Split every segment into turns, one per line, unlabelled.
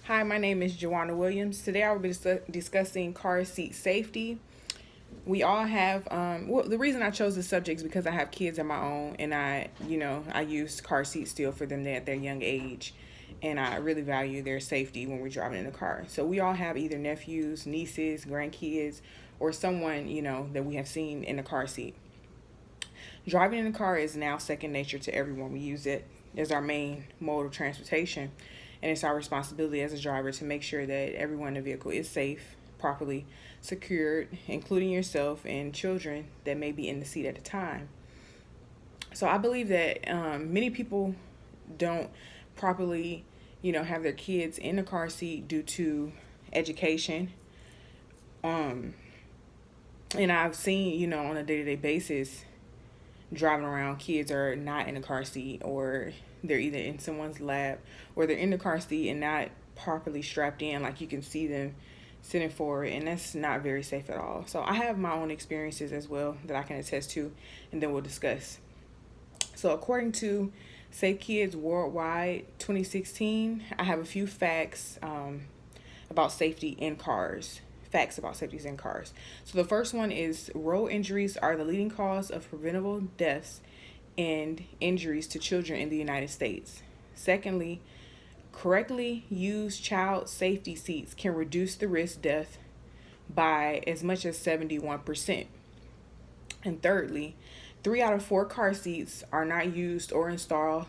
Hi, my name is Joanna Williams. Today I will be discussing car seat safety. We all have, the reason I chose this subject is because I have kids of my own, and I use car seats still for them at their young age, and I really value their safety when we're driving in the car. So we all have either nephews, nieces, grandkids, or someone, that we have seen in the car seat. Driving in the car is now second nature to everyone. We use it as our main mode of transportation, and it's our responsibility as a driver to make sure that everyone in the vehicle is safe, properly secured, including yourself and children that may be in the seat at the time. So I believe that many people don't properly, have their kids in the car seat due to education. Um, and I've seen, on a day-to-day basis, driving around, kids are not in a car seat, or they're either in someone's lap, or they're in the car seat and not properly strapped in, like you can see them sitting forward, and that's not very safe at all. So I have my own experiences as well that I can attest to, and then we'll discuss. So according to Safe Kids Worldwide 2016, I have a few facts about safety in cars. Facts about safety in cars. So the first one is road injuries are the leading cause of preventable deaths and injuries to children in the United States. Secondly, correctly used child safety seats can reduce the risk of death by as much as 71%. And thirdly, 3 out of 4 car seats are not used or installed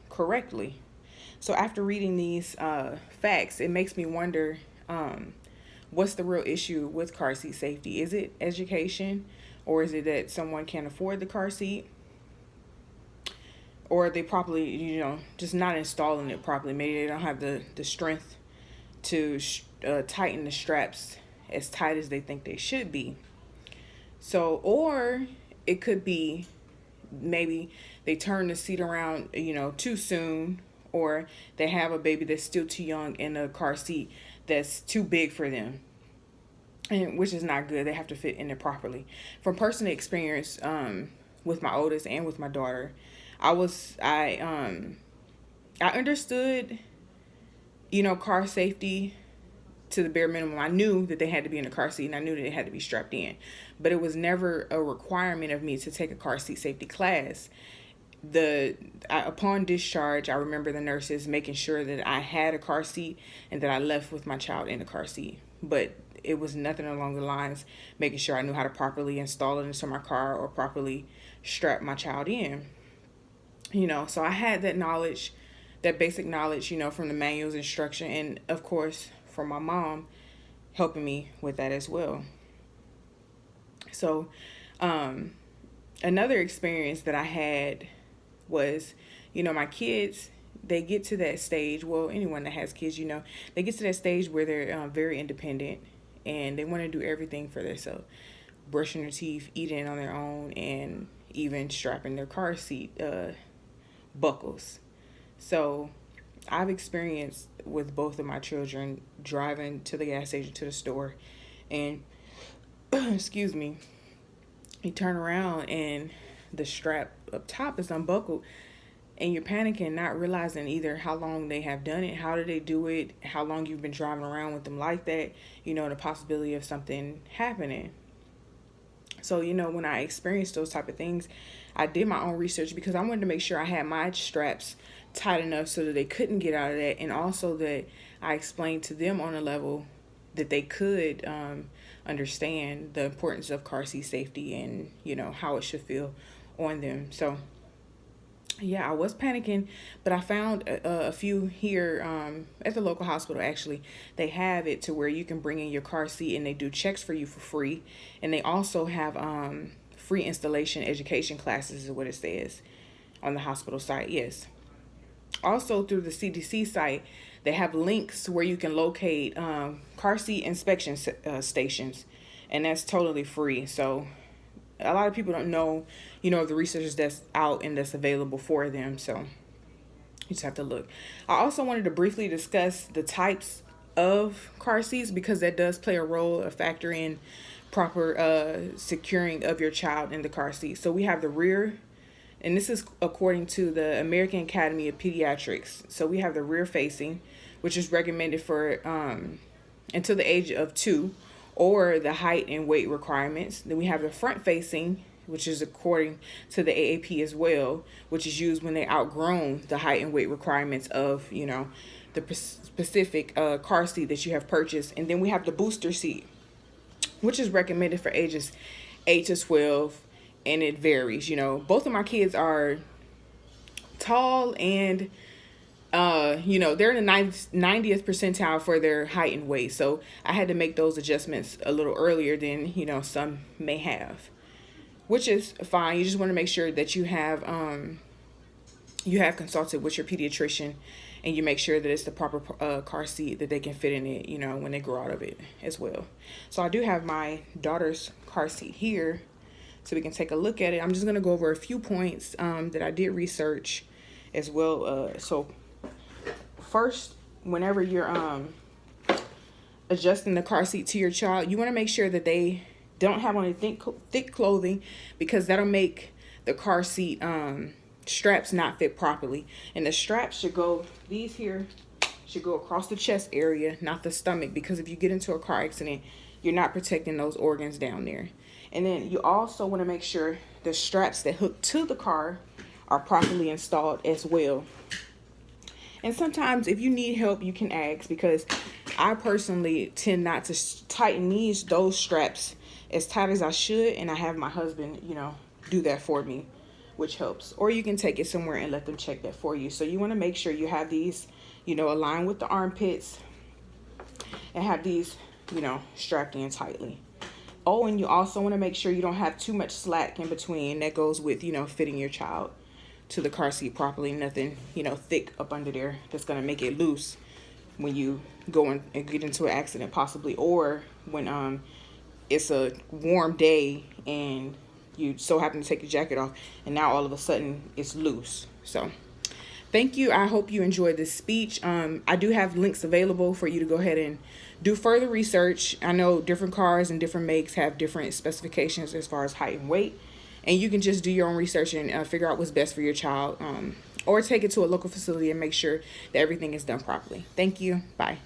correctly. So after reading these facts, it makes me wonder, what's the real issue with car seat safety? Is it education, or is it that someone can't afford the car seat, or they probably, just not installing it properly? Maybe they don't have the strength to tighten the straps as tight as they think they should be. So, or it could be maybe they turn the seat around, too soon, or they have a baby that's still too young in a car seat that's too big for them, and which is not good. They have to fit in it properly. From personal experience, with my oldest and with my daughter, I understood, car safety to the bare minimum. I knew that they had to be in a car seat, and I knew that they had to be strapped in, but it was never a requirement of me to take a car seat safety class. Upon discharge, I remember the nurses making sure that I had a car seat and that I left with my child in the car seat, but it was nothing along the lines making sure I knew how to properly install it into my car or properly strap my child in. So I had that knowledge, that basic knowledge, from the manual's instruction, and of course from my mom helping me with that as well. So another experience that I had was, my kids, they get to that stage, well, anyone that has kids, they get to that stage where they're very independent, and they want to do everything for themselves, brushing their teeth, eating on their own, and even strapping their car seat buckles. So I've experienced with both of my children driving to the gas station, to the store, and excuse me, you turn around and the strap up top is unbuckled, and you're panicking, not realizing either how long they have done it, how did they do it, how long you've been driving around with them like that, the possibility of something happening. So, when I experienced those type of things, I did my own research because I wanted to make sure I had my straps tight enough so that they couldn't get out of that, and also that I explained to them on a level that they could understand the importance of car seat safety and, how it should feel on them. So, yeah, I was panicking, but I found a few here at the local hospital. Actually, they have it to where you can bring in your car seat, and they do checks for you for free. And they also have free installation education classes, is what it says on the hospital site. Yes. Also, through the CDC site, they have links where you can locate car seat inspection stations, and that's totally free. So a lot of people don't know, the research that's out and that's available for them. So you just have to look. I also wanted to briefly discuss the types of car seats, because that does play a role, a factor in proper securing of your child in the car seat. So we have the rear, and this is according to the American Academy of Pediatrics. So we have the rear facing, which is recommended for until the age of 2, or the height and weight requirements. Then we have the front facing, which is according to the AAP as well, which is used when they outgrown the height and weight requirements of, the specific car seat that you have purchased. And then we have the booster seat, which is recommended for ages 8 to 12, and it varies. Both of my kids are tall, and they're in the 90th percentile for their height and weight. So I had to make those adjustments a little earlier than, some may have, which is fine. You just want to make sure that you have consulted with your pediatrician, and you make sure that it's the proper car seat that they can fit in it, when they grow out of it as well. So I do have my daughter's car seat here, so we can take a look at it. I'm just going to go over a few points that I did research as well. So first, whenever you're adjusting the car seat to your child, you want to make sure that they don't have on any thick clothing, because that'll make the car seat straps not fit properly. And the straps should go, these here should go across the chest area, not the stomach, because if you get into a car accident, you're not protecting those organs down there. And then you also want to make sure the straps that hook to the car are properly installed as well. And sometimes if you need help, you can ask, because I personally tend not to tighten those straps as tight as I should, and I have my husband, do that for me, which helps. Or you can take it somewhere and let them check that for you. So you want to make sure you have these, aligned with the armpits, and have these, strapped in tightly. Oh, and you also want to make sure you don't have too much slack in between. That goes with, fitting your child to the car seat properly. Nothing, thick up under there that's going to make it loose when you go and get into an accident possibly, or when it's a warm day and you so happen to take your jacket off and now all of a sudden it's loose. So thank you. I hope you enjoyed this speech. I do have links available for you to go ahead and do further research. I know different cars and different makes have different specifications as far as height and weight, and you can just do your own research and figure out what's best for your child, or take it to a local facility and make sure that everything is done properly. Thank you. Bye.